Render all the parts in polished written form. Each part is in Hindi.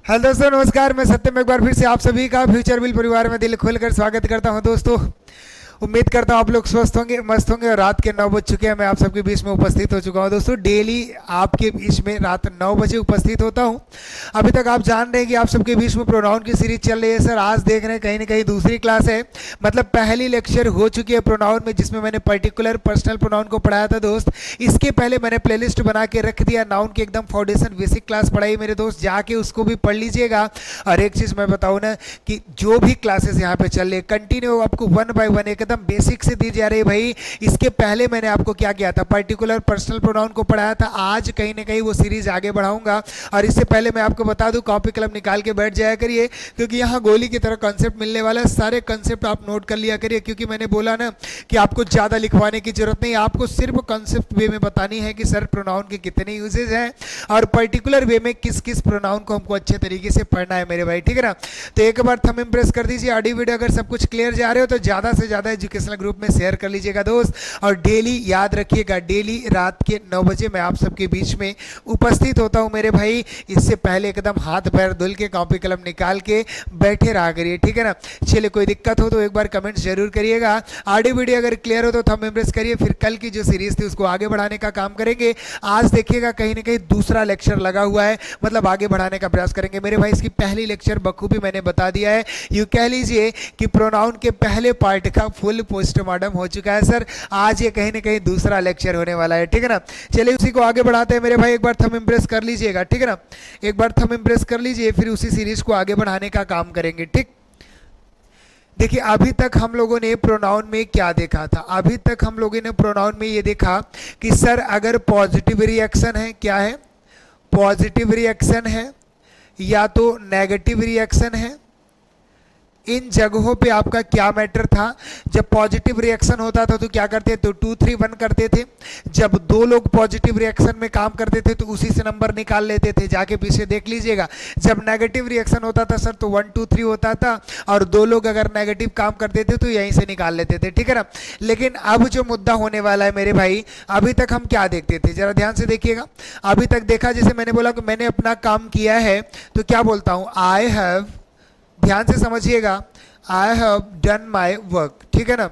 हेलो दोस्तों, नमस्कार। मैं सत्यम एक बार फिर से आप सभी का फ्यूचर बिल परिवार में दिल खोलकर स्वागत करता हूं। दोस्तों, उम्मीद करता हूं आप लोग स्वस्थ होंगे, मस्त होंगे। और रात के 9 बज चुके हैं, मैं आप सबके बीच में उपस्थित हो चुका हूं। दोस्तों, डेली आपके बीच में रात 9 बजे उपस्थित होता हूं। अभी तक आप जान रहे हैं कि आप सबके बीच में प्रोनाउन की सीरीज चल रही है। सर, आज देख रहे हैं कहीं ना कहीं दूसरी क्लास है, मतलब पहली लेक्चर हो चुकी है प्रोनाउन में, जिसमें मैंने पर्टिकुलर पर्सनल प्रोनाउन को पढ़ाया था। दोस्त, इसके पहले मैंने प्लेलिस्ट बना के रख दिया, नाउन की एकदम फाउंडेशन बेसिक क्लास पढ़ाई मेरे दोस्त, जाके उसको भी पढ़ लीजिएगा। और एक चीज़ मैं बताऊँ ना कि जो भी क्लासेस यहाँ पे चल रही है कंटिन्यू आपको 1 बाय 1 एकदम बेसिक से दी जा रही है भाई। इसके पहले मैंने आपको क्या किया था, पर्टिकुलर पर्सनल प्रोनाउन को पढ़ाया था। आज कहीं ना कहीं वो सीरीज आगे बढ़ाऊंगा। और इससे पहले मैं आपको बता दूं, कॉपी कलम निकाल के बैठ जाया करिए, क्योंकि यहाँ गोली की तरह कॉन्सेप्ट मिलने वाला है। सारे कॉन्सेप्ट आप नोट कर लिया करिए, क्योंकि मैंने बोला ना कि आपको ज़्यादा लिखवाने की जरूरत नहीं, आपको सिर्फ कॉन्सेप्ट वे में बतानी है कि सर प्रोनाउन के कितने यूजेज हैं और पर्टिकुलर वे में किस किस प्रोनाउन को हमको अच्छे तरीके से पढ़ना है मेरे भाई, ठीक है ना। तो एक बार थंब इम्प्रेस कर दीजिए। ऑडियो वीडियो अगर सब कुछ क्लियर जा रहे हो तो ज़्यादा से ज़्यादा एजुकेशनल ग्रुप में शेयर कर लीजिएगा दोस्त। और डेली याद रखिएगा, डेली रात के 9 बजे मैं आप सबके बीच में उपस्थित होता हूं मेरे भाई। इससे पहले एकदम हाथ पैर धुल के कॉपी कलम निकाल के बैठे रहा करिए, ठीक है ना। चलिए, कोई दिक्कत हो तो एक बार कमेंट जरूर करिएगा। ऑडियो वीडियो अगर क्लियर हो तो थंब इम्प्रेस करिए। फिर कल की जो सीरीज थी उसको आगे बढ़ाने का काम करेंगे। आज देखिएगा कहीं ना कहीं दूसरा लेक्चर लगा हुआ है, मतलब आगे बढ़ाने का प्रयास करेंगे मेरे भाई। इसकी पहली लेक्चर बखूबी मैंने बता दिया है। यूँ कह लीजिए कि प्रोनाउन के पहले पार्ट का फुल पोस्टमार्टम हो चुका है सर। आज ये कहीं ना कहीं दूसरा लेक्चर होने वाला है, ठीक है ना। चलिए, उसी को आगे बढ़ाते हैं मेरे भाई। एक बार थंब इम्प्रेस कर लीजिएगा, ठीक है ना। एक बार थंब इम्प्रेस कर लीजिए, फिर उसी सीरीज को आगे बढ़ाने का काम करेंगे, ठीक। देखिए, अभी तक हम लोगों ने प्रोनाउन में क्या देखा था? अभी तक हम लोगों ने प्रोनाउन में ये देखा कि सर अगर पॉजिटिव रिएक्शन है, क्या है, पॉजिटिव रिएक्शन है या तो नेगेटिव रिएक्शन है, इन जगहों पे आपका क्या मैटर था। जब पॉजिटिव रिएक्शन होता था तो क्या करते थे, तो 2 3 1 करते थे। जब दो लोग पॉजिटिव रिएक्शन में काम करते थे तो उसी से नंबर निकाल लेते थे, जाके पीछे देख लीजिएगा। जब नेगेटिव रिएक्शन होता था सर तो 1 2 3 होता था, और दो लोग अगर नेगेटिव काम करते थे तो यहीं से निकाल लेते थे, ठीक है ना। लेकिन अब जो मुद्दा होने वाला है मेरे भाई, अभी तक हम क्या देखते थे, जरा ध्यान से देखिएगा। अभी तक देखा, जैसे मैंने बोला कि मैंने अपना काम किया है, तो क्या बोलता हूँ, आई हैव, ध्यान से समझिएगा, I have done my work, ठीक है ना।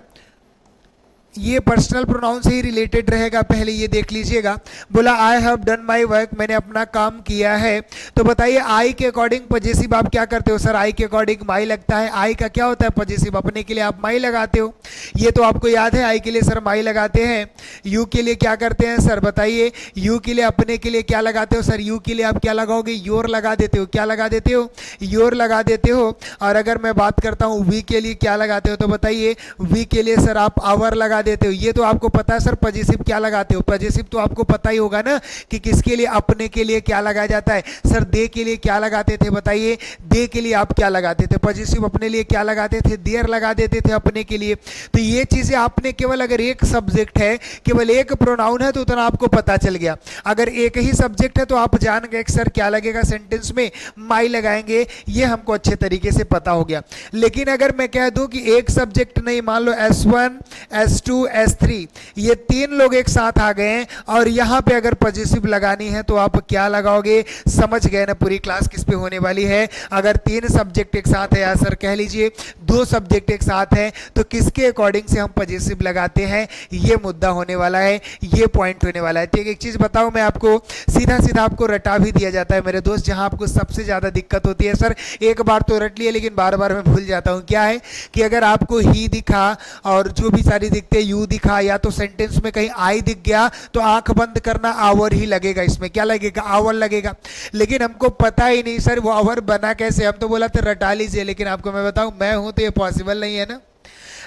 ये पर्सनल प्रोनाउन से ही रिलेटेड रहेगा, पहले ये देख लीजिएगा। बोला I have done my work, मैंने अपना काम किया है। तो बताइए, आई के अकॉर्डिंग पजेसिव आप क्या करते हो? सर आई के अकॉर्डिंग माई लगता है। आई का क्या होता है पजेसिव, अपने के लिए आप माई लगाते हो, ये तो आपको याद है। आई के लिए सर माई लगाते हैं। यू के लिए क्या करते हैं सर, बताइए। यू के लिए, अपने के लिए क्या लगाते हो सर? यू के लिए आप क्या लगाओगे, योर लगा देते हो। क्या लगा देते हो, योर लगा देते हो। और अगर मैं बात करता हूँ वी के लिए क्या लगाते हो, तो बताइए। वी के लिए सर आप आवर लगा देते हो, ये तो आपको पता है सर। पजेसिव क्या लगाते हो, पजेसिव तो आपको पता ही होगा ना कि किसके लिए, अपने के लिए क्या लगाया जाता है। सर दे के लिए क्या लगाते थे, बताइए। दे के लिए आप क्या लगाते थे, पजेसिव अपने लिए क्या लगाते थे, देयर लगा देते थे अपने के लिए। तो ये चीजें आपने केवल, अगर एक सब्जेक्ट है, केवल एक प्रोनाउन है, तो उतना आपको पता चल गया। अगर एक ही सब्जेक्ट है तो आप जान गए सर क्या लगेगा सेंटेंस में, माई लगाएंगे, ये हमको अच्छे तरीके से पता हो गया। लेकिन अगर मैं कह दूं कि एक सब्जेक्ट नहीं, मान लो S1 S2 S3, ये तीन लोग एक साथ आ गए हैं, और यहां पे अगर पॉजिटिव लगानी है तो आप क्या लगाओगे, समझ गए ना पूरी क्लास किस पे होने वाली है। अगर तीन सब्जेक्ट एक साथ है, या सर कह लीजिए दो सब्जेक्ट एक साथ है, तो किसके अकॉर्डिंग से हम पॉजिटिव लगाते हैं, ये मुद्दा होने वाला है, ये पॉइंट होने वाला है, ठीक। एक चीज बताऊं मैं आपको, सीधा सीधा आपको रटा भी दिया जाता है मेरे दोस्त। जहां आपको सबसे ज्यादा दिक्कत होती है, सर एक बार तो रट लिया लेकिन बार बार मैं भूल जाता हूं, क्या है कि अगर आपको ही दिखा और जो भी सारी दिखते यू दिखा, या तो सेंटेंस में कहीं आई दिख गया, तो आंख बंद करना, आवर ही लगेगा। इसमें क्या लगेगा, आवर लगेगा। लेकिन हमको पता ही नहीं सर वो आवर बना कैसे, हम तो बोला तो रटा लीजिए। लेकिन आपको मैं बताऊं, मैं हूं तो ये पॉसिबल नहीं है ना।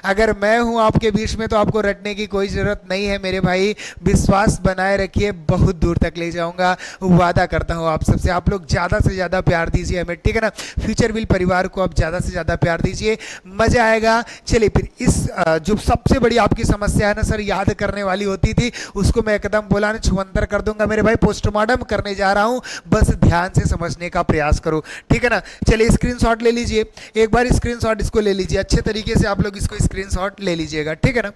अगर मैं हूं आपके बीच में तो आपको रटने की कोई ज़रूरत नहीं है मेरे भाई। विश्वास बनाए रखिए, बहुत दूर तक ले जाऊंगा, वादा करता हूं आप सबसे। आप लोग ज़्यादा से ज़्यादा प्यार दीजिए हमें, ठीक है ना। फ्यूचर विल परिवार को आप ज़्यादा से ज़्यादा प्यार दीजिए, मज़ा आएगा। चलिए फिर, इस जो सबसे बड़ी आपकी समस्या है ना सर, याद करने वाली होती थी, उसको मैं एकदम बोला ना छुअंतर कर दूंगा मेरे भाई। पोस्टमार्टम करने जा रहा हूँ, बस ध्यान से समझने का प्रयास करो, ठीक है ना। चलिए स्क्रीनशॉट ले लीजिए, एक बार स्क्रीनशॉट इसको ले लीजिए, अच्छे तरीके से आप लोग इसको स्क्रीनशॉट ले लीजिएगा, ठीक है ना।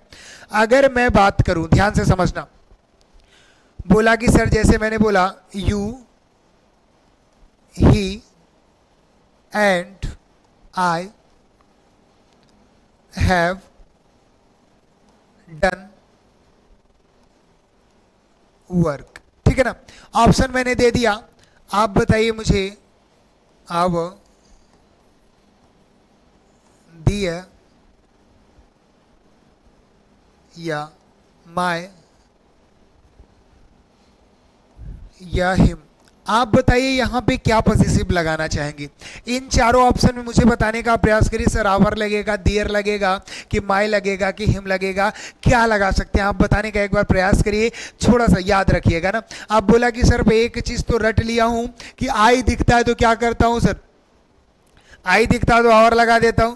अगर मैं बात करूं, ध्यान से समझना, बोला कि सर जैसे मैंने बोला you, he, and I have done work. ठीक है ना, ऑप्शन मैंने दे दिया, आप बताइए मुझे अब दिया या माय या हिम, आप बताइए यहाँ पे क्या पॉजिटिव लगाना चाहेंगे। इन चारों ऑप्शन में मुझे बताने का प्रयास करिए। सर आवर लगेगा, दियर लगेगा, कि माय लगेगा, कि हिम लगेगा, क्या लगा सकते हैं आप बताने का एक बार प्रयास करिए, थोड़ा सा याद रखिएगा ना। आप बोला कि सर एक चीज तो रट लिया हूं कि आई दिखता है तो क्या करता हूं सर, आई दिखता है तो और लगा देता हूं,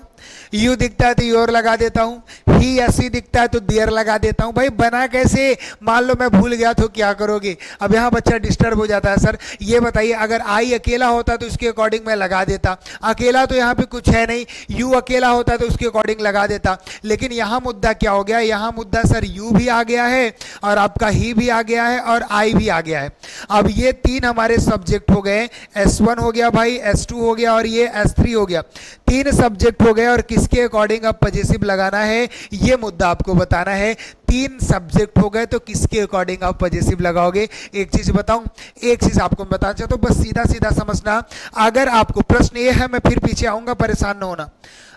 यू दिखता है तो योर लगा देता हूं, ही या सी दिखता है तो देयर लगा देता हूं। भाई बना कैसे, मान लो मैं भूल गया तो क्या करोगे। अब यहाँ बच्चा डिस्टर्ब हो जाता है। सर ये बताइए, अगर आई अकेला होता तो उसके अकॉर्डिंग मैं लगा देता, अकेला तो यहाँ पे कुछ है नहीं, यू अकेला होता तो उसके अकॉर्डिंग लगा देता। लेकिन यहाँ मुद्दा क्या हो गया, यहाँ मुद्दा सर यू भी आ गया है और आपका ही भी आ गया है और आई भी आ गया है। अब ये तीन हमारे सब्जेक्ट हो गए, S1 हो गया भाई, S2 हो गया और ये S3 हो गया, तीन सब्जेक्ट हो गए। और किसके अकॉर्डिंग अब पॉजिटिव लगाना है ये मुद्दा आपको बताना है। तीन सब्जेक्ट हो गए तो किसके अकॉर्डिंग आप पॉजिटिव लगाओगे। एक चीज बताऊं, एक चीज आपको बताना चाहता हूं, बस सीधा सीधा समझना। अगर आपको प्रश्न ये है, मैं फिर पीछे आऊंगा, परेशान न होना।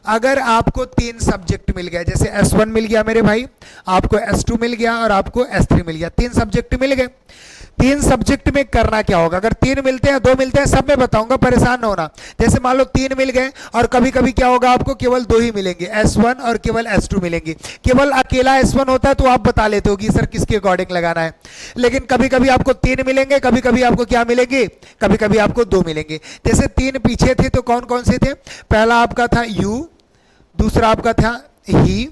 अगर आपको तीन सब्जेक्ट मिल गया, जैसे S1 मिल गया मेरे भाई, आपको S2 मिल गया और आपको S3 मिल गया, तीन सब्जेक्ट मिल गए। तीन सब्जेक्ट में करना क्या होगा, अगर तीन मिलते हैं, दो मिलते हैं, सब में बताऊंगा, परेशान न होना। जैसे मान लो तीन मिल गए और कभी कभी क्या होगा, आपको केवल दो ही मिलेंगे, S1 और केवल S2 मिलेंगे। केवल अकेला S1 होता है तो आप बता लेते हो कि सर किसके अकॉर्डिंग लगाना है। लेकिन कभी कभी आपको तीन मिलेंगे, कभी कभी आपको क्या मिलेंगे, कभी कभी आपको दो मिलेंगे। जैसे तीन पीछे थे तो कौन कौन से थे, पहला आपका था यू, दूसरा आपका था ही,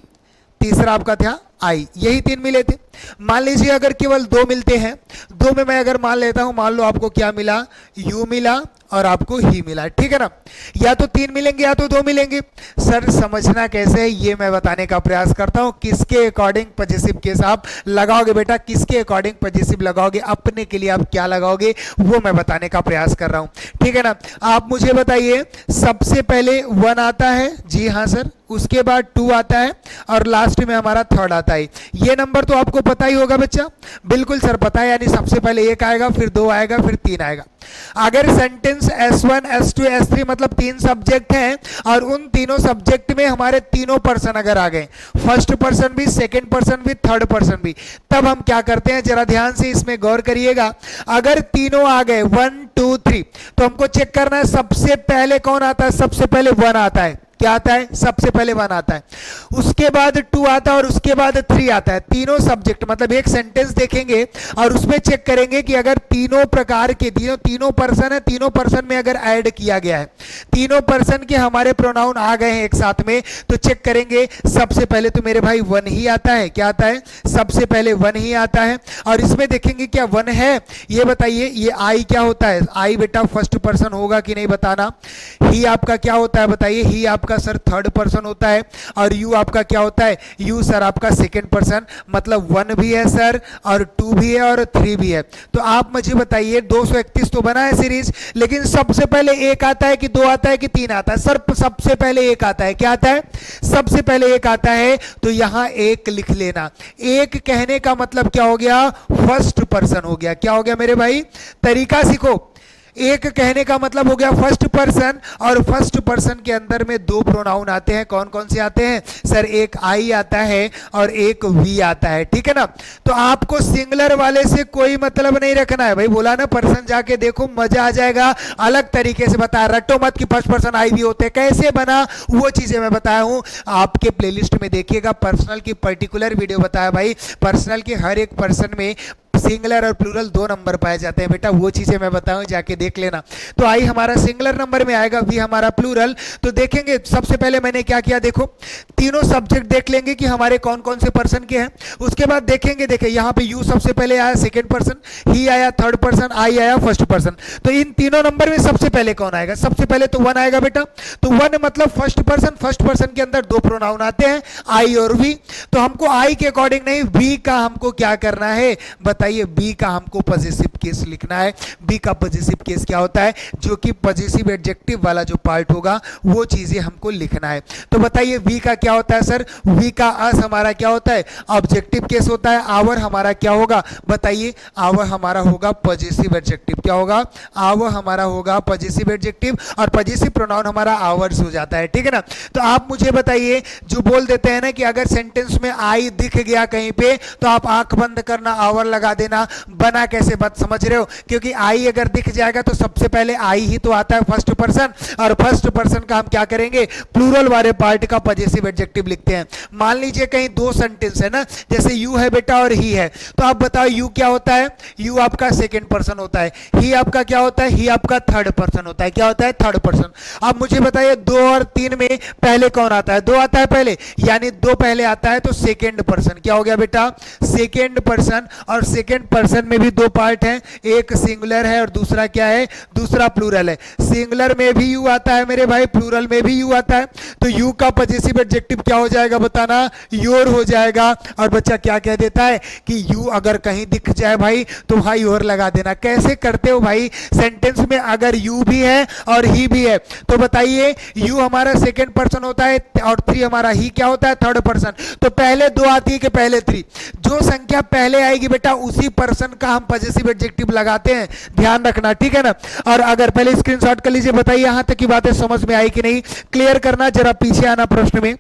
तीसरा आपका था आई, यही तीन मिले थे। मान लीजिए अगर केवल दो मिलते हैं, दो में मैं अगर मान लेता हूं, मान लो आपको क्या मिला, यू मिला और आपको ही मिला, ठीक है ना। या तो तीन मिलेंगे या तो दो मिलेंगे। सर समझना कैसे है ये मैं बताने का प्रयास करता हूं। किसके अकॉर्डिंग पॉजिटिव केस आप लगाओगे बेटा, किसके अकॉर्डिंग पॉजिटिव लगाओगे, अपने के लिए आप क्या लगाओगे वो मैं बताने का प्रयास कर रहा हूं, ठीक है ना। आप मुझे बताइए, सबसे पहले 1 आता है, जी हाँ सर, उसके बाद 2 आता है और लास्ट में हमारा 3rd आता है। ये नंबर तो आपको पता ही होगा बच्चा, बिल्कुल सर पता है, यानी सबसे पहले 1 आएगा, फिर 2 आएगा, फिर 3 आएगा। अगर सेंटेंस S1 S2 S3 मतलब तीन सब्जेक्ट हैं और उन तीनों सब्जेक्ट में हमारे तीनों पर्सन अगर आ गए, फर्स्ट पर्सन भी, सेकंड पर्सन भी, थर्ड पर्सन भी, तब हम क्या करते हैं, जरा ध्यान से इसमें गौर करिएगा। अगर तीनों आ गए 1 2 3 तो हमको चेक करना है सबसे पहले कौन आता है, सबसे पहले 1 आता है। क्या आता है, सबसे पहले 1 आता है, उसके बाद 2 आता है और उसके बाद 3 आता है। तीनों सब्जेक्ट मतलब एक सेंटेंस देखेंगे और उसमें चेक करेंगे कि अगर तीनों प्रकार के तीनों पर्सन है, तीनों पर्सन में अगर ऐड किया गया है, तीनों पर्सन के हमारे प्रोनाउन आ गए हैं एक साथ में, तो चेक करेंगे सबसे पहले तो मेरे भाई 1 ही आता है। क्या आता है, सबसे पहले 1 ही आता है। और इसमें देखेंगे क्या 1 है, ये बताइए, ये आई क्या होता है, आई बेटा फर्स्ट पर्सन होगा कि नहीं बताना। ही आपका क्या होता है बताइए, ही आपका सर थर्ड पर्सन होता है। और यू आपका क्या होता है, यू सर आपका सेकंड पर्सन, मतलब 1 भी है सर और 2 भी है और 3 भी है। तो आप मुझे बताइए 231 तो बना है सीरीज, लेकिन सबसे पहले 1 आता है कि 2 आता है कि 3 आता है, सर सबसे पहले 1 आता है। क्या आता है, सबसे पहले 1 आता है, तो यहां 1 लिख लेना। 1 कहने का मतलब क्या हो गया, फर्स्ट पर्सन हो गया। क्या हो गया मेरे भाई, तरीका सीखो। 1 कहने का मतलब हो गया फर्स्ट पर्सन, और फर्स्ट पर्सन के अंदर में 2 प्रोनाउन आते हैं। कौन कौन से आते हैं सर, एक आई आता है और एक वी आता है, ठीक है ना। तो आपको सिंगुलर वाले से कोई मतलब नहीं रखना है भाई, बोला ना पर्सन जाके देखो मजा आ जाएगा। अलग तरीके से बताया, रटो मत कि फर्स्ट पर्सन आई वी होते, कैसे बना वो चीजें मैं बताया हूं। आपके प्लेलिस्ट में देखिएगा, पर्सनल की पर्टिकुलर वीडियो बताया भाई। पर्सनल के हर एक पर्सन में सिंगुलर और प्लूरल 2 नंबर पाए जाते हैं बेटा, वो चीजें मैं बताऊं, जाके देख लेना। तो आई हमारा सिंगुलर नंबर में आएगा, वी हमारा प्लूरल। तो देखेंगे सबसे पहले मैंने क्या किया, देखो तीनों सब्जेक्ट देख लेंगे कि हमारे कौन कौन से पर्सन के हैं। उसके बाद देखेंगे, देखिए यहाँ पे यू सबसे पहले आया सेकंड पर्सन, ही आया थर्ड पर्सन, आई आया फर्स्ट पर्सन। तो इन तीनों नंबर में सबसे पहले कौन आएगा, सबसे पहले तो 1 आएगा बेटा। तो 1 मतलब फर्स्ट पर्सन, फर्स्ट पर्सन के अंदर 2 प्रोनाउन आते हैं, आई और वी। तो हमको आई के अकॉर्डिंग नहीं, वी का हमको क्या करना है बता बताइए बी का हमको पॉजिटिव केस लिखना है। बी का पॉजिटिव केस क्या होता है, जो कि पॉजिटिव एडजेक्टिव वाला जो पार्ट होगा वो चीजें हमको लिखना है। तो बताइए वी का क्या होता है सर, वी का अस हमारा क्या होता है, ऑब्जेक्टिव केस होता है। आवर हमारा क्या होगा, बताइए आवर हमारा होगा पॉजिटिव एडजेक्टिव। क्या होगा, आवर हमारा होगा पॉजिटिव एडजेक्टिव और पॉजिटिव प्रोनाउन हमारा आवर्स हो जाता है, ठीक है ना। तो आप मुझे बताइए, जो बोल देते हैं ना कि अगर सेंटेंस में आई दिख गया कहीं पे तो आप आंख बंद करना, आवर लगा देना, बना कैसे बात समझ रहे हो, क्योंकि आई अगर दिख जाएगा तो सबसे पहले आई ही तो आता है फर्स्ट पर्सन, और फर्स्ट पर्सन का हम क्या करेंगे, प्लूरल वाले पार्ट का पॉजिटिव एडजेक्टिव लिखते हैं। मान लीजिए कहीं दो सेंटेंस है ना, जैसे यू है बेटा और ही है, तो आप बताओ यू क्या होता है, यू आपका सेकंड पर्सन होता है, ही आपका क्या होता है, ही आपका थर्ड पर्सन होता है। क्या होता है, थर्ड पर्सन। अब मुझे बताइए दो और तीन में पहले कौन आता है, दो आता है पहले, यानी दो पहले आता है तो सेकंड पर्सन। क्या हो गया बेटा, सेकंड पर्सन। और सेकंड पर्सन में भी दो पार्ट हैं, एक सिंगुलर है और दूसरा क्या है, दूसरा प्लूरल है। सिंगुलर में भी यू आता है मेरे भाई, प्लूरल में भी यू आता है, तो यू का पॉजिटिव एडजेक्टिव क्या हो जाएगा बताना, योर हो जाएगा। और बच्चा क्या कह देता है कि यू अगर कहीं दिख जाए भाई तो भाई योर लगा देना। कैसे करते हो भाई, सेंटेंस में अगर यू भी है और ही भी है तो बताइए यू हमारा सेकंड पर्सन होता है और थ्री हमारा ही क्या होता है, थर्ड पर्सन। तो पहले दो आती है कि पहले थ्री, जो संख्या पहले आएगी बेटा उसी पर्सन का हम पॉजिटिव एडजेक्टिव लगाते हैं, ध्यान रखना, ठीक है ना। और अगर पहले स्क्रीनशॉट कर लीजिए, बताइए यहां तक की बातें समझ में आई कि नहीं, क्लियर करना, जरा पीछे आना प्रश्न में।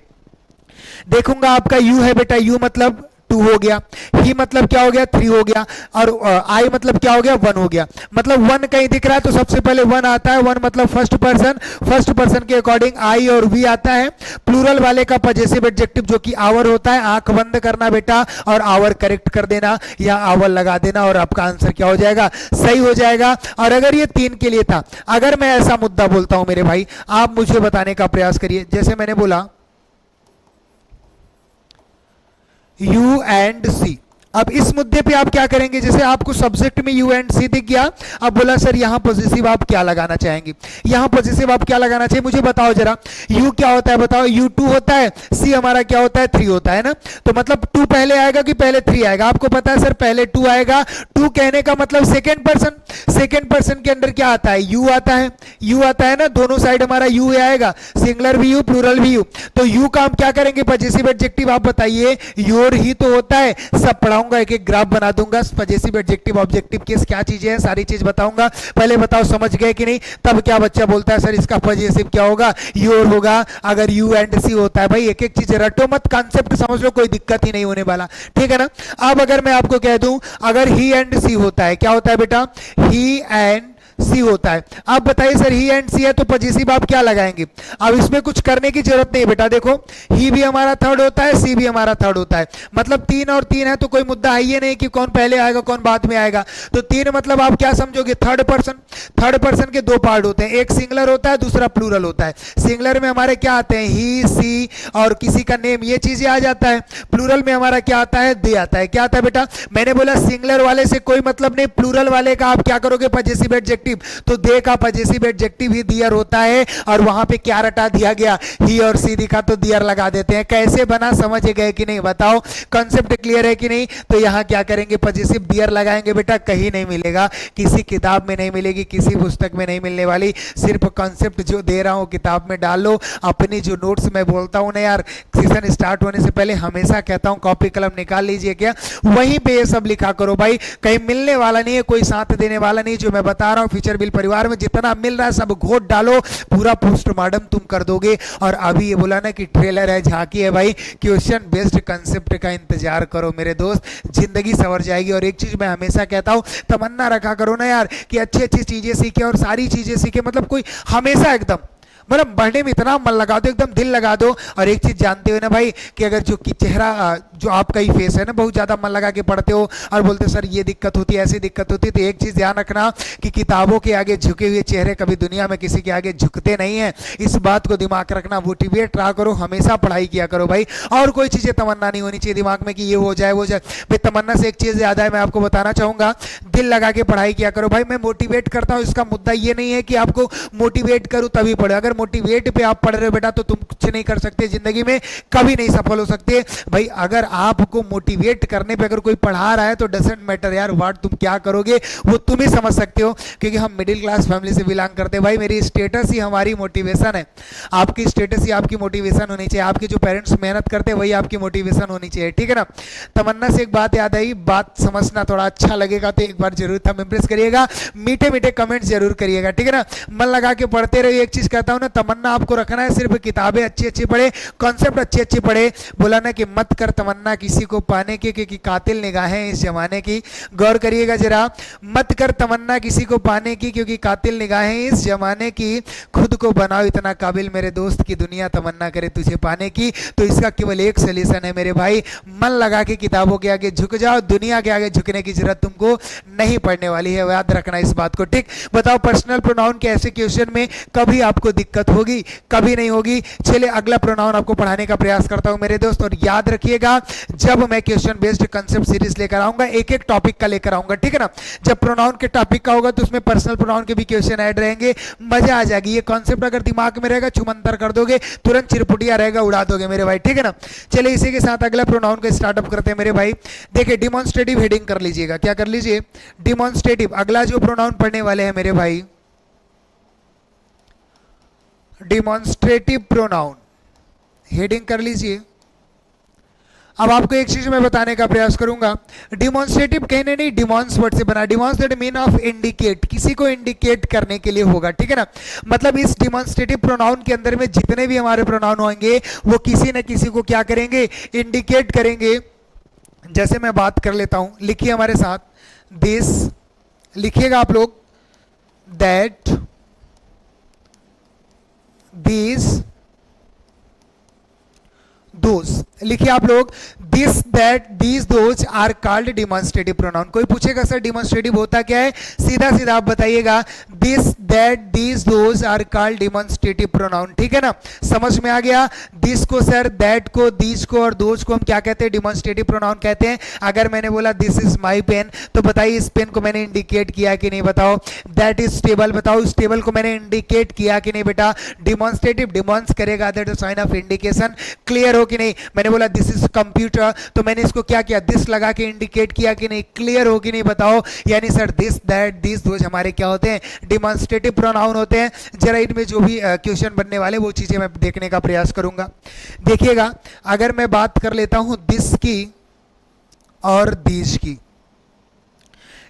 देखूंगा आपका यू है बेटा, यू मतलब 2 हो गया, ही मतलब क्या हो गया 3 हो गया, और आई मतलब क्या हो गया 1 हो गया। मतलब 1 कहीं दिख रहा है तो सबसे पहले 1 आता है, 1 मतलब फर्स्ट पर्सन, फर्स्ट पर्सन के अकॉर्डिंग आई और वी आता है। प्लूरल वाले का पॉजिटिव एडजेक्टिव जो कि आवर होता है, आंख बंद करना बेटा और आवर करेक्ट कर देना या आवर लगा देना और आपका आंसर क्या हो जाएगा, सही हो जाएगा। और अगर ये 3 के लिए था, अगर मैं ऐसा मुद्दा बोलता हूं मेरे भाई, आप मुझे बताने का प्रयास करिए, जैसे मैंने बोला यू एंड सी। अब इस मुद्दे पे आप क्या करेंगे, जैसे आपको सब्जेक्ट में यू एंड सी दिख गया, अब बोला सर यहां पॉजिटिव आप क्या लगाना चाहेंगे, यहां पॉजिटिव आप क्या लगाना चाहिए मुझे बताओ जरा। यू क्या होता है बताओ, यू 2 होता है, सी हमारा क्या होता है 3 होता है ना, तो मतलब 2 पहले आएगा कि पहले 3 आएगा, आपको पता है सर पहले 2 आएगा। 2 कहने का मतलब सेकेंड पर्सन, सेकेंड पर्सन के अंदर क्या आता है, यू आता है, यू आता है ना, दोनों साइड हमारा यू आएगा, सिंगुलर भी यू प्लूरल भी यू। तो यू का हम क्या करेंगे पॉजिटिव एडजेक्टिव, आप बताइए, योर ही तो होता है, सब पढ़ाऊंगा, एक एक ग्राफ बना दूंगा, पॉजिटिव एडजेक्टिव ऑब्जेक्टिव केस क्या चीजें हैं सारी चीज बताऊंगा। पहले बताओ समझ गए कि नहीं, तब क्या बच्चा बोलता है सर इसका पॉजिटिव क्या होगा, योर होगा। अगर यू एंड सी होता है भाई, एक एक चीज रटो मत, कॉन्सेप्ट समझ लो, कोई दिक्कत ही नहीं होने वाला, ठीक है ना। अब अगर मैं आपको कह दूं अगर ही एंड सी होता है, क्या होता है बेटा, ही एंड सी होता है। अब बताइए सर ही एंड सी है तो पॉजिटिव आप क्या लगाएंगे, अब इसमें कुछ करने की जरूरत नहीं बेटा, देखो ही भी हमारा थर्ड होता है, सी भी हमारा थर्ड होता है, मतलब 3 और 3 है तो कोई मुद्दा है ही नहीं कि कौन पहले आएगा कौन बाद में आएगा। तो 3 मतलब आप क्या समझोगे, थर्ड पर्सन। थर्ड पर्सन के 2 पार्ट होते हैं, एक सिंगुलर होता है दूसरा प्लूरल होता है। सिंगुलर में हमारे क्या आते हैं, ही सी और किसी का नेम, ये चीजें आ जाता है। प्लूरल में हमारा क्या आता है, दे आता है। क्या आता है बेटा, मैंने बोला सिंगुलर वाले से कोई मतलब नहीं, प्लूरल वाले का आप क्या करोगे पॉजिटिव एडजेक्टिव, तो दे का पॉजिटिव एडजेक्टिव ही दियर होता है, और वहां पे क्या रटा दिया गया, ही और सी दिखा तो दियर लगा देते हैं। कैसे बना समझ गए कि नहीं बताओ, कॉन्सेप्ट क्लियर है कि नहीं। तो यहां क्या करेंगे पॉजिटिव दियर लगाएंगे बेटा, कहीं नहीं मिलेगा, किसी किताब में नहीं मिलेगी, किसी पुस्तक में नहीं मिलने वाली, सिर्फ कॉन्सेप्ट जो दे रहा हूं किताब में डाल लो। अपनी जो नोट्स मैं बोलता हूं ना यार, सीजन स्टार्ट होने से पहले हमेशा कहता हूं कॉपी कलम निकाल लीजिए, क्या वहीं पे ये सब लिखा करो भाई, कहीं मिलने वाला नहीं है, कोई साथ देने वाला नहीं। जो मैं बता रहा हूं फ्यूचर बिल परिवार में जितना मिल रहा है सब घोट डालो, पूरा पोस्टमार्टम तुम कर दोगे। और अभी ये बोला ना कि ट्रेलर है, झांकी है भाई, क्वेश्चन बेस्ड कंसेप्ट का इंतजार करो मेरे दोस्त, जिंदगी संवर जाएगी। और एक चीज मैं हमेशा कहता हूं, तमन्ना रखा करो ना यार कि अच्छी अच्छी चीजें सीखे और सारी चीजें सीखे, मतलब कोई हमेशा एकदम मतलब पढ़ने में इतना मन लगा दो, एकदम दिल लगा दो। और एक चीज जानते हो ना भाई कि अगर जो कि चेहरा जो आपका ही फेस है ना, बहुत ज्यादा मन लगा के पढ़ते हो और बोलते सर ये दिक्कत होती है ऐसी दिक्कत होती है, तो एक चीज ध्यान रखना कि किताबों के आगे झुके हुए चेहरे कभी दुनिया में किसी के आगे झुकते नहीं है। इस बात को दिमाग रखना, मोटिवेट रहा करो, हमेशा पढ़ाई किया करो भाई। और कोई चीजें तमन्ना नहीं होनी चाहिए दिमाग में कि ये हो जाए वो जाए भाई। तमन्ना से एक चीज ज्यादा है, मैं आपको बताना चाहूंगा, दिल लगा के पढ़ाई किया करो भाई। मैं मोटिवेट करता हूँ, इसका मुद्दा ये नहीं है कि आपको मोटिवेट करूँ तभी पढ़े, अगर अगर मोटिवेट पे आप पढ़ रहे हो बेटा तो तुम कुछ नहीं कर सकते जिंदगी में, कभी नहीं सफल हो सकते भाई। अगर आपको मोटिवेट करने पे अगर कोई पढ़ा रहा है तो डजंट मैटर यार व्हाट, तुम क्या करोगे वो तुम ही समझ सकते हो, क्योंकि हम मिडिल क्लास फैमिली से बिलोंग करते हैं भाई। मेरी स्टेटस ही हमारी मोटिवेशन है, आपकी स्टेटस ही आपकी मोटिवेशन होनी चाहिए, आपके जो पेरेंट्स मेहनत करते हैं वही आपकी मोटिवेशन होनी चाहिए, ठीक है ना। तमन्ना से एक बात याद आई, बात समझना थोड़ा अच्छा लगेगा तो एक बार जरूर थंब इंप्रेस करिएगा, मीठे मीठे कमेंट्स जरूर करिएगा, ठीक है ना। मन लगा के पढ़ते रहिए। एक चीज कहता हूं ना, तमन्ना आपको रखना है सिर्फ किताबें अच्छी अच्छी पढ़े, कॉन्सेप्ट अच्छी अच्छी पढ़े। बोला ना कि मत कर तमन्ना किसी को पाने की, क्योंकि कातिल निगाहें इस जमाने की। गौर करिएगा जरा, मत कर तमन्ना किसी को पाने की, क्योंकि कातिल निगाहें इस जमाने की। खुद को बनाओ इतना काबिल मेरे दोस्त की दुनिया तमन्ना करे तुझे पाने की। तो इसका केवल एक सोल्यूशन है मेरे भाई, मन लगा के किताबों के आगे झुक जाओ, दुनिया के आगे झुकने की जरूरत तुमको नहीं पड़ने वाली है, याद रखना इस बात को, ठीक। बताओ पर्सनल प्रोनाउन के ऐसे क्वेश्चन में कभी आपको दिक्कत होगी? कभी नहीं होगी। चलिए अगला प्रोनाउन आपको पढ़ाने का प्रयास करता हूं मेरे दोस्त, और याद रखिएगा जब मैं क्वेश्चन बेस्ड कंसेप्ट सीरीज लेकर आऊंगा, एक एक टॉपिक का लेकर आऊंगा, ठीक है ना। जब प्रोनाउन के टॉपिक का होगा तो उसमें पर्सनल प्रोनाउन के भी क्वेश्चन ऐड रहेंगे, मजा आ जाएगी। ये कॉन्सेप्ट अगर दिमाग में रहेगा चुमंतर कर दोगे, तुरंत चिरपुटिया रहेगा उड़ा दोगे मेरे भाई, ठीक है ना। चलिए इसी के साथ अगला प्रोनाउन का स्टार्टअप करते हैं मेरे भाई। देखिए डिमॉन्स्ट्रेटिव हेडिंग कर लीजिएगा, क्या कर लीजिए, डिमॉन्स्ट्रेटिव। अगला जो प्रोनाउन पढ़ने वाले हैं मेरे भाई, डिमॉन्स्ट्रेटिव प्रोनाउन, हेडिंग कर लीजिए। अब आपको एक चीज मैं बताने का प्रयास करूंगा, डिमॉन्स्ट्रेटिव कहने नहीं, डिमॉन्स वर्ड से बना। डिमॉन्स्ट्रेटिव मीन ऑफ इंडिकेट, किसी को इंडिकेट करने के लिए होगा, ठीक है ना। मतलब इस डिमॉन्स्ट्रेटिव प्रोनाउन के अंदर में जितने भी हमारे प्रोनाउन होंगे वो किसी न किसी को क्या करेंगे, इंडिकेट करेंगे। जैसे मैं बात कर लेता हूं, लिखिए हमारे साथ, दिस, लिखिएगा आप लोग, दैट, दिस, दोज, लिखिए आप लोग, this, that, these, those are called demonstrative pronoun. कोई पूछेगा सर डिमॉन्स्ट्रेटिव होता क्या है, सीधा सीधा आप बताइएगा, this, that, these, those are called demonstrative pronoun, ठीक है ना। समझ में आ गया। दिस को सर, दैट को, दीज को और दोज को हम क्या कहते हैं, डिमॉन्स्ट्रेटिव प्रोनाउन कहते हैं। अगर मैंने बोला दिस इज माई पेन, तो बताइए इस पेन को मैंने इंडिकेट किया कि नहीं, बताओ। दैट इज टेबल, बताओ इस टेबल को मैंने इंडिकेट किया कि नहीं बेटा। डिमॉन्स्ट्रेटिव डिमॉन्स करेगा, that is sine of indication. Clear हो कि नहीं। मैंने बोला दिस इज कंप्यूटर, तो मैंने इसको क्या किया, दिस लगा के इंडिकेट किया कि नहीं। क्लियर हो कि नहीं, बताओ। यानी sir this, that, this, those हमारे क्या होते हैं, डिमॉन्स्ट्रेटिव प्रोनाउन होते हैं। जरा इनमें जो भी क्वेश्चन बनने वाले वो चीजें मैं देखने का प्रयास करूंगा। देखिएगा, अगर मैं बात कर लेता हूं दिस की और दीज की,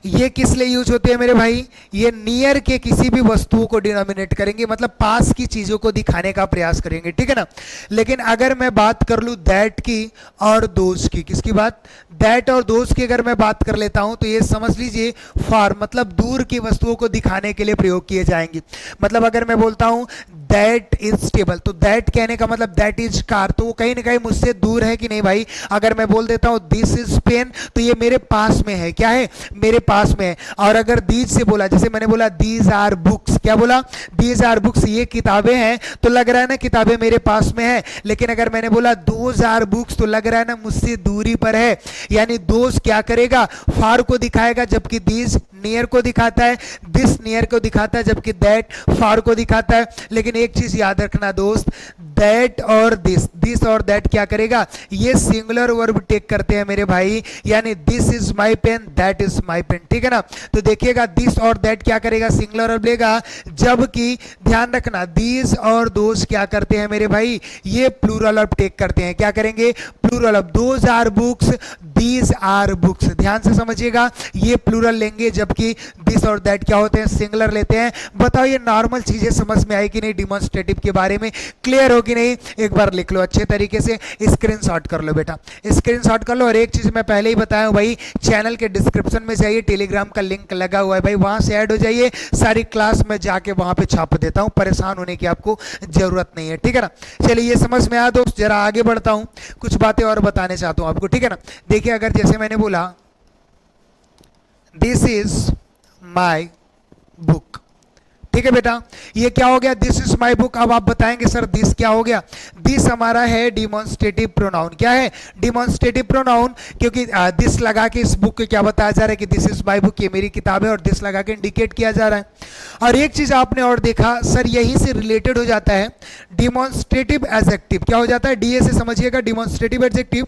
ये किस लिए यूज होते हैं मेरे भाई, ये नियर के किसी भी वस्तुओं को डिनोमिनेट करेंगे, मतलब पास की चीजों को दिखाने का प्रयास करेंगे, ठीक है ना। लेकिन अगर मैं बात कर लूं दैट की और दोज की, किसकी बात, दैट और दोज की अगर मैं बात कर लेता हूं तो ये समझ लीजिए फार, मतलब दूर की वस्तुओं को दिखाने के लिए प्रयोग किए जाएंगे। मतलब अगर मैं बोलता हूं दैट इज टेबल, तो दैट कहने का मतलब दैट इज कार, तो वो कहीं ना कहीं मुझसे दूर है कि नहीं भाई। अगर मैं बोल देता हूं दिस इज पेन, तो ये मेरे पास में है, क्या है, मेरे पास में है। और अगर दीज से बोला, जैसे मैंने बोला दीज आर बुक्स, क्या बोला, दीज आर बुक्स, ये किताबें हैं, तो लग रहा है ना किताबें मेरे पास में है। लेकिन अगर मैंने बोला दोज आर बुक्स, तो लग रहा है ना मुझसे दूरी पर है। यानी दोज क्या करेगा, फार को दिखाएगा, जबकि दीज नियर को दिखाता है, दिस नियर को दिखाता है, जबकि दैट फार को दिखाता है। लेकिन एक चीज याद रखना दोस्त, दैट और दिस, दिस और दैट क्या करेगा, ये सिंगुलर वर्ब टेक करते हैं मेरे भाई। यानी this is my pen, that is my pen, ठीक है ना। तो देखिएगा दिस और दैट क्या करेगा, सिंगुलर वर्ब लेगा, जबकि ध्यान रखना दीज और दोज क्या करते हैं मेरे भाई, ये प्लूरल वर्ब टेक करते हैं। क्या करेंगे, plural verb, those are books, these are books, ध्यान से समझिएगा, ये प्लूरल लेंगे, जबकि दिस और दैट क्या होते हैं, सिंगुलर लेते हैं। बताओ ये नॉर्मल चीजें समझ में आई कि नहीं, डिमॉन्स्ट्रेटिव के बारे में क्लियर हो कि नहीं। एक बार लिख लो अच्छे तरीके से, स्क्रीनशॉट कर लो बेटा, स्क्रीनशॉट कर लो। और एक चीज मैं पहले ही बताया हूं भाई, चैनल के डिस्क्रिप्शन में जाइए, टेलीग्राम का लिंक लगा हुआ है भाई, वहां से ऐड हो जाइए। सारी क्लास में जाके वहां पे छाप देता हूं, परेशान होने की आपको जरूरत नहीं है, ठीक है ना। चलिए ये समझ में आया दोस्त, जरा आगे बढ़ता हूं, कुछ बातें और बताने चाहता हूं आपको, ठीक है ना। देखिए अगर जैसे मैंने बोला दिस इज माई बुक, ठीक है बेटा, ये क्या हो गया, दिस इज माई बुक। अब आप बताएंगे सर दिस क्या हो गया, दिस हमारा है डिमॉन्स्ट्रेटिव प्रोनाउन। क्या है, डिमॉन्स्ट्रेटिव प्रोनाउन, क्योंकि दिस लगा के इस बुक को क्या बताया जा रहा है कि दिस इज माई बुक, ये मेरी किताब है, और दिस लगा के इंडिकेट किया जा रहा है। और एक चीज आपने और देखा सर, यही से रिलेटेड हो जाता है डिमॉन्स्ट्रेटिव एडजेक्टिव। क्या हो जाता है, डीए से समझिएगा, डिमॉन्स्ट्रेटिव एडजेक्टिव।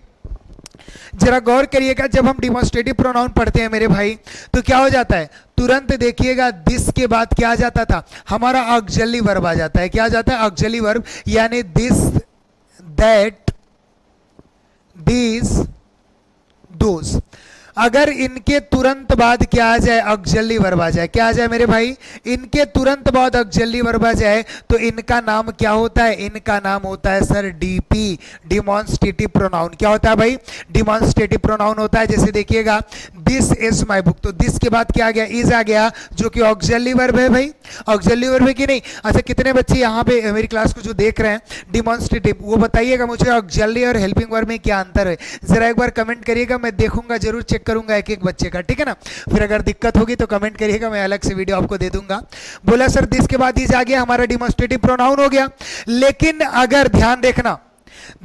जरा गौर करिएगा, जब हम डिमॉन्स्ट्रेटिव प्रोनाउन पढ़ते हैं मेरे भाई, तो क्या हो जाता है, तुरंत देखिएगा दिस के बाद क्या आ जाता था, हमारा ऑक्सिलरी वर्ब आ जाता है। क्या आ जाता है, ऑक्सिलरी वर्ब, यानी दिस, दैट, दिस, दोस। अगर इनके तुरंत बाद क्या आ जाए, ऑक्सिलरी वर्ब आ जाए। क्या आ जाए मेरे भाई, इनके तुरंत बाद ऑक्सिलरी वर्ब आ जाए, तो इनका नाम क्या होता है, इनका नाम होता है सर डीपी, डिमॉन्स्ट्रेटिव प्रोनाउन। क्या होता है भाई, डिमॉन्स्ट्रेटिव प्रोनाउन होता है। जैसे देखिएगा, दिस इज माई बुक, तो दिस के बाद क्या आ गया, इज आ गया, जो कि ऑक्सिलरी वर्ब है भाई। ऑक्सिलरी वर्ब है कि नहीं। अच्छा, कितने बच्चे यहाँ पे मेरी क्लास को जो देख रहे हैं डिमॉन्स्ट्रेटिव, वो बताइएगा मुझे ऑक्सिलरी और हेल्पिंग वर्ब में क्या अंतर है, जरा एक बार कमेंट करिएगा, मैं देखूंगा, जरूर चेक करूंगा एक एक बच्चे का, ठीक है ना। फिर अगर दिक्कत होगी तो कमेंट करिएगा, मैं अलग से वीडियो आपको दे दूंगा। बोला सर दिस के बाद इज आ गया, हमारा डिमॉन्स्ट्रेटिव प्रोनाउन हो गया। लेकिन अगर ध्यान देखना,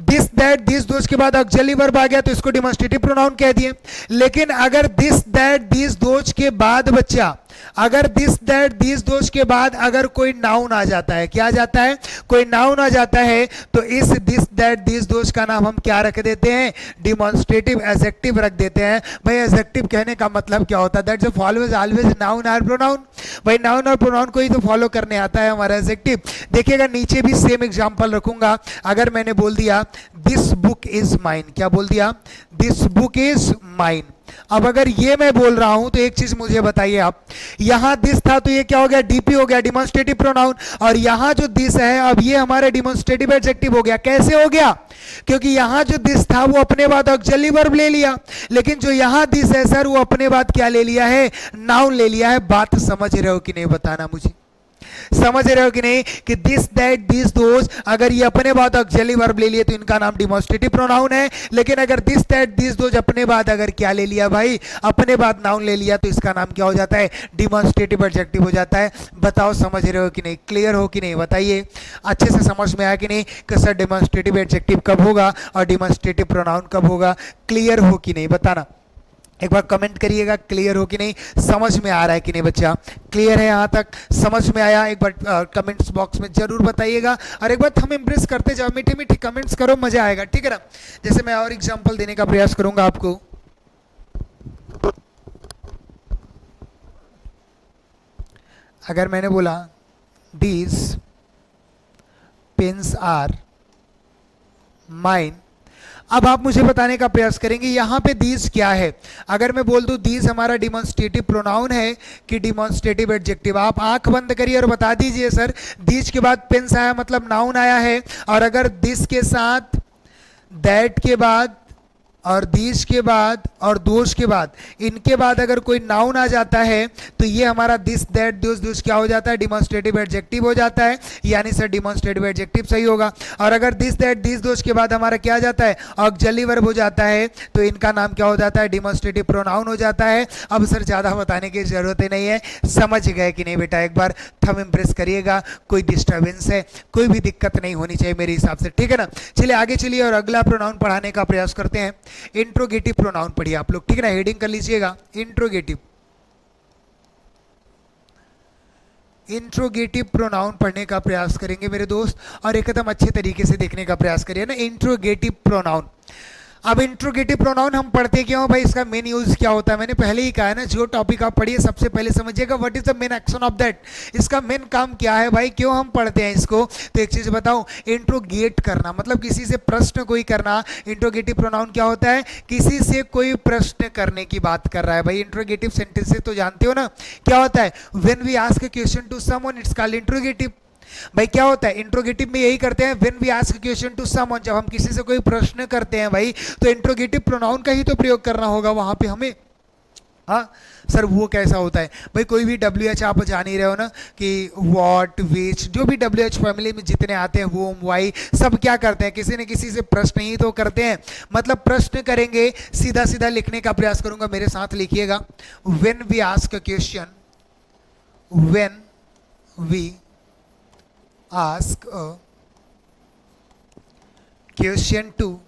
दिस, दैट, दिस, दोज के बाद ऑक्सिलरी वर्ब आ गया, तो इसको डिमॉन्स्ट्रेटिव प्रोनाउन कह दिए। लेकिन अगर दिस, दैट, दिस, दोज के बाद बच्चा, अगर दिस, दैट, दिस, दोज के बाद अगर कोई नाउन आ जाता है, क्या आ जाता है, कोई नाउन आ जाता है, तो इस दिस, दैट, दिस, दोज का नाम हम क्या रख देते हैं, डिमॉन्स्ट्रेटिव एडजेक्टिव रख देते हैं। भाई एडजेक्टिव कहने का मतलब क्या होता है, दैट्स फॉलोज ऑलवेज नाउन और प्रोनाउन। भाई नाउन और प्रोनाउन को ही तो फॉलो करने आता है हमारा एडजेक्टिव। देखिएगा नीचे भी सेम एग्जांपल रखूंगा। अगर मैंने बोल दिया दिस बुक इज माइन, क्या बोल दिया, दिस बुक इज माइन। अब अगर ये मैं बोल रहा हूं तो एक चीज मुझे बताइए आप, यहां दिस था तो ये क्या हो गया, डीपी हो गया, डिमॉन्स्ट्रेटिव प्रोनाउन। और यहां जो दिस है, अब ये हमारा डिमॉन्स्ट्रेटिव एडजेक्टिव हो गया। कैसे हो गया, क्योंकि यहां जो दिस था वो अपने बाद ऑक्सिलरी वर्ब ले लिया, लेकिन जो यहां दिस है सर, वो अपने बाद क्या ले लिया है, नाउन ले लिया है। बात समझ रहे हो कि नहीं, बताना मुझे, समझ रहे हो कि नहीं, कि दिस, दैट, दिस, दोज, अगर ये अपने बाद ऑक्सिलरी वर्ब ले लिए तो इनका नाम डिमॉन्स्ट्रेटिव प्रोनाउन है। लेकिन अगर दिस, दैट, दिस, दोज अपने बाद अगर क्या ले लिया भाई, अपने बाद नाउन ले लिया, तो इसका नाम क्या हो जाता है, डिमॉन्स्ट्रेटिव एडजेक्टिव हो जाता है। बताओ समझ रहे हो कि नहीं, क्लियर हो कि नहीं, बताइए, अच्छे से समझ में आया कि नहीं, कि सर डिमॉन्स्ट्रेटिव एडजेक्टिव कब होगा और डिमॉन्स्ट्रेटिव प्रोनाउन कब होगा, क्लियर हो कि नहीं, बताना एक बार कमेंट करिएगा, क्लियर हो कि नहीं, समझ में आ रहा है कि नहीं बच्चा, क्लियर है यहाँ तक, समझ में आया, एक बार कमेंट्स बॉक्स में जरूर बताइएगा। और एक बार हम इम्प्रेस करते जाओ, मीठे मीठे कमेंट्स करो, मजा आएगा, ठीक है ना। जैसे मैं और एग्जांपल देने का प्रयास करूंगा आपको। अगर मैंने बोला दीज पेन्स आर माइन, अब आप मुझे बताने का प्रयास करेंगे यहां पे दीज क्या है। अगर मैं बोल दूं दीज हमारा डिमॉन्स्ट्रेटिव प्रोनाउन है कि डिमॉन्स्ट्रेटिव एडजेक्टिव, आप आंख बंद करिए और बता दीजिए सर, दीज के बाद पेन्स आया मतलब नाउन आया है, और अगर दिस के साथ, दैट के बाद, और दीज के बाद और दोज के बाद, इनके बाद अगर कोई नाउन आ जाता है, तो ये हमारा दिस, दैट, दोज, दोज क्या हो जाता है, डिमॉन्स्ट्रेटिव एडजेक्टिव हो जाता है। यानी सर डिमॉन्स्ट्रेटिव एडजेक्टिव सही होगा। और अगर दिस, दैट, दिस, दोज के बाद हमारा क्या आ जाता है, ऑक्सिलरी वर्ब हो जाता है, तो इनका नाम क्या हो जाता है, डिमॉन्स्ट्रेटिव प्रोनाउन हो जाता है। अब सर ज़्यादा बताने की जरूरत ही नहीं है, समझ गए कि नहीं बेटा, एक बार थंब इम्प्रेस करिएगा, कोई डिस्टर्बेंस है, कोई भी दिक्कत नहीं होनी चाहिए मेरे हिसाब से, ठीक है ना। चलिए आगे चलिए और अगला प्रोनाउन पढ़ाने का प्रयास करते हैं। इंट्रोगेटिव प्रोनाउन पढ़िए आप लोग, ठीक है ना, हेडिंग कर लीजिएगा इंट्रोगेटिव। इंट्रोगेटिव प्रोनाउन पढ़ने का प्रयास करेंगे मेरे दोस्त, और एकदम अच्छे तरीके से देखने का प्रयास करिए ना, इंट्रोगेटिव प्रोनाउन। अब इंट्रोगेटिव प्रोनाउन हम पढ़ते क्यों भाई, इसका मेन यूज क्या होता है, मैंने पहले ही कहा है ना, जो टॉपिक आप पढ़िए सबसे पहले समझिएगा what is the main action of that, इसका मेन काम क्या है भाई, क्यों हम पढ़ते हैं इसको। तो एक चीज बताऊं, इंट्रोगेट करना मतलब किसी से प्रश्न कोई करना। इंट्रोगेटिव प्रोनाउन क्या होता है, किसी से कोई प्रश्न करने की बात कर रहा है भाई। इंट्रोगेटिव सेंटेंसेस तो जानते हो ना, क्या होता है, when we ask a question to someone it's called interrogative. भाई क्या होता है, इंट्रोगेटिव में यही करते हैं, when we ask question to someone, जब हम किसी से कोई प्रश्न करते हैं भाई, तो इंट्रोगेटिव प्रोनाउन का ही तो प्रयोग करना होगा वहां पे हमें। हाँ सर वो कैसा होता है भाई, कोई भी WH आप जान ही रहे हो ना, कि व्हाट, विच, जो भी WH फैमिली में जितने आते हैं, वोम, वाई, सब क्या करते हैं, किसी न किसी से प्रश्न ही तो करते हैं। मतलब प्रश्न करेंगे, सीधा सीधा लिखने का प्रयास करूंगा, मेरे साथ लिखिएगा, when we ask a question, when we ask a question to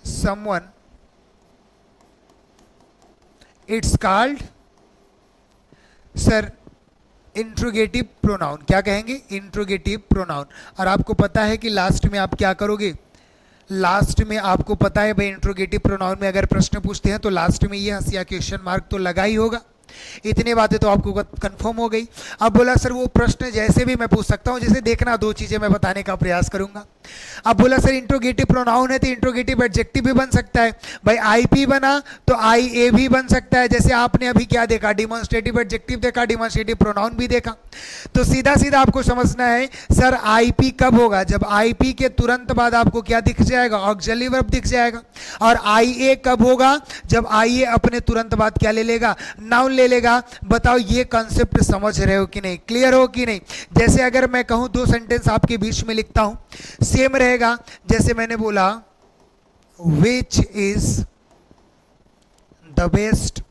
someone, it's called sir interrogative pronoun. क्या कहेंगे? Interrogative pronoun. और आपको पता है कि लास्ट में आप क्या करोगे? लास्ट में आपको पता है भाई इंट्रोगेटिव प्रोनाउन में अगर प्रश्न पूछते हैं तो लास्ट में ये हंसिया क्वेश्चन मार्क तो लगा ही होगा। इतनी बातें तो आपको कंफर्म हो गई। अब बोला सर वो प्रश्न जैसे भी मैं पूछ सकता हूं, जैसे देखना दो चीजें मैं बताने का प्रयास करूंगा। अब बोला सर इंट्रोगेटिव प्रोनाउन है तो इंट्रोगेटिव एडजेक्टिव भी बन सकता है। भाई आईपी बना तो आईए भी बन सकता है। जैसे आपने अभी क्या देखा? डिमॉन्स्ट्रेटिव एडजेक्टिव देखा, डिमॉन्स्ट्रेटिव प्रोनाउन भी देखा। तो सीधा सीधा आपको समझना है सर आईपी कब होगा? जब आईपी के तुरंत बाद आपको क्या दिख जाएगा? ऑक्सिलरी वर्ब दिख जाएगा। और आईए कब होगा? जब आईए अपने तुरंत बाद क्या ले लेगा? नाउन ले लेगा। बताओ ये कॉन्सेप्ट समझ रहे हो कि नहीं? क्लियर हो कि नहीं? जैसे अगर मैं कहूं दो सेंटेंस आपके बीच में लिखता हूं, सेम रहेगा। जैसे मैंने बोला विच इज द बेस्ट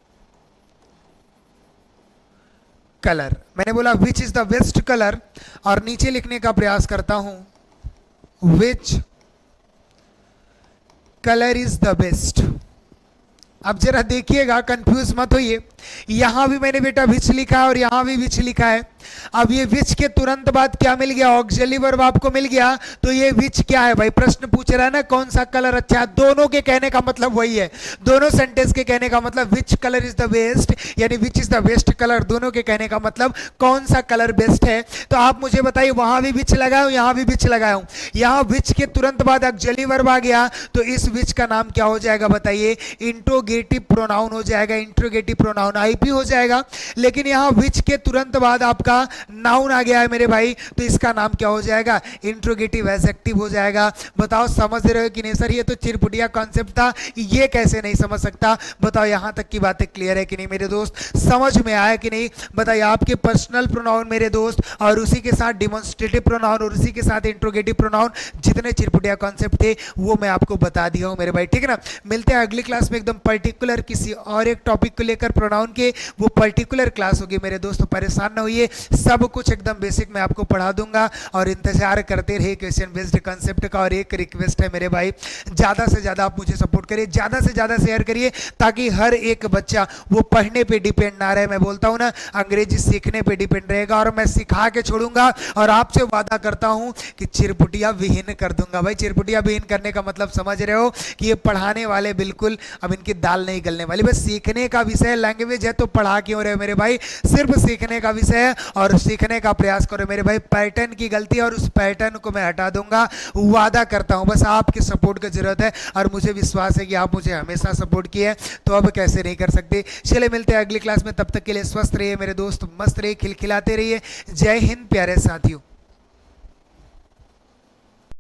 कलर, मैंने बोला विच इज द बेस्ट कलर, और नीचे लिखने का प्रयास करता हूं विच कलर इज द बेस्ट। अब जरा देखिएगा, कंफ्यूज मत होइए। यहां भी मैंने बेटा विच लिखा है और यहां भी विच लिखा है। अब ये विच के तुरंत बाद क्या मिल गया? ऑक्सिलरी वर्ब आपको मिल गया। तो ये विच क्या है भाई? प्रश्न पूछ रहा है ना कौन सा कलर अच्छा है। दोनों के कहने का मतलब वही है, दोनों सेंटेंस के कहने का मतलब which colour is the best, यानी which is the best colour, दोनों के कहने का मतलब कौन सा कलर बेस्ट है। तो आप मुझे बताइए, वहां भी विच लगाया हूं, यहां भी विच लगाया हूं। यहां विच के तुरंत बाद ऑक्सिलरी वर्ब आ गया तो इस विच का नाम क्या हो जाएगा? बताइए। इंट्रोगेटिव प्रोनाउन हो जाएगा। इंट्रोगेटिव प्रोनाउन आईपी हो जाएगा। लेकिन यहां विच के तुरंत बाद आपका नाउन आ गया है मेरे भाई, तो इसका नाम क्या हो जाएगा? इंट्रोगेटिव एडजेक्टिव हो जाएगा। बताओ समझ रहे हो कि नहीं? सर ये तो चिरपुटिया कॉन्सेप्ट था, ये कैसे नहीं समझ सकता? बताओ यहां तक की बातें क्लियर है कि नहीं मेरे दोस्त? समझ में आया कि नहीं? बताइए। आपके पर्सनल प्रोनाउन मेरे दोस्त, और उसी के साथ डिमॉन्स्ट्रेटिव प्रोनाउन, और उसी के साथ इंट्रोगेटिव प्रोनाउन, जितने चिरपुटिया कॉन्सेप्ट थे वो मैं आपको बता दिया हूं मेरे भाई। ठीक है ना? मिलते हैं अगली क्लास में एकदम पर्टिकुलर किसी और एक टॉपिक को लेकर प्रोनाउन के, वो पर्टिकुलर क्लास होगी मेरे दोस्तों। परेशान ना होइए, सब कुछ एकदम बेसिक मैं आपको पढ़ा दूंगा। और इंतजार करते रहिए क्वेश्चन बेस्ड कॉन्सेप्ट का। और एक रिक्वेस्ट है मेरे भाई, ज़्यादा से ज़्यादा आप मुझे सपोर्ट करिए, ज़्यादा से ज़्यादा शेयर करिए, ताकि हर एक बच्चा वो पढ़ने पे डिपेंड ना रहे। मैं बोलता हूँ ना, अंग्रेजी सीखने पे डिपेंड रहेगा, और मैं सिखा के छोड़ूंगा। और आपसे वादा करता हूँ कि चिरपुटिया विहीन कर दूंगा। भाई चिरपुटिया विहीन करने का मतलब समझ रहे हो कि ये पढ़ाने वाले बिल्कुल अब इनकी दाल नहीं गलने वाली। बस सीखने का विषय लैंग्वेज है, तो पढ़ा क्यों रहे मेरे भाई? सिर्फ सीखने का विषय है, और सीखने का प्रयास करो मेरे भाई। पैटर्न की गलती है और उस पैटर्न को मैं हटा दूंगा, वादा करता हूं। बस आपकी सपोर्ट की जरूरत है, और मुझे विश्वास है कि आप मुझे हमेशा सपोर्ट किए, तो अब कैसे नहीं कर सकते। चले मिलते हैं अगली क्लास में, तब तक के लिए स्वस्थ रहिए मेरे दोस्त, मस्त रहिए, खिलखिलाते रहिए। जय हिंद प्यारे साथियों।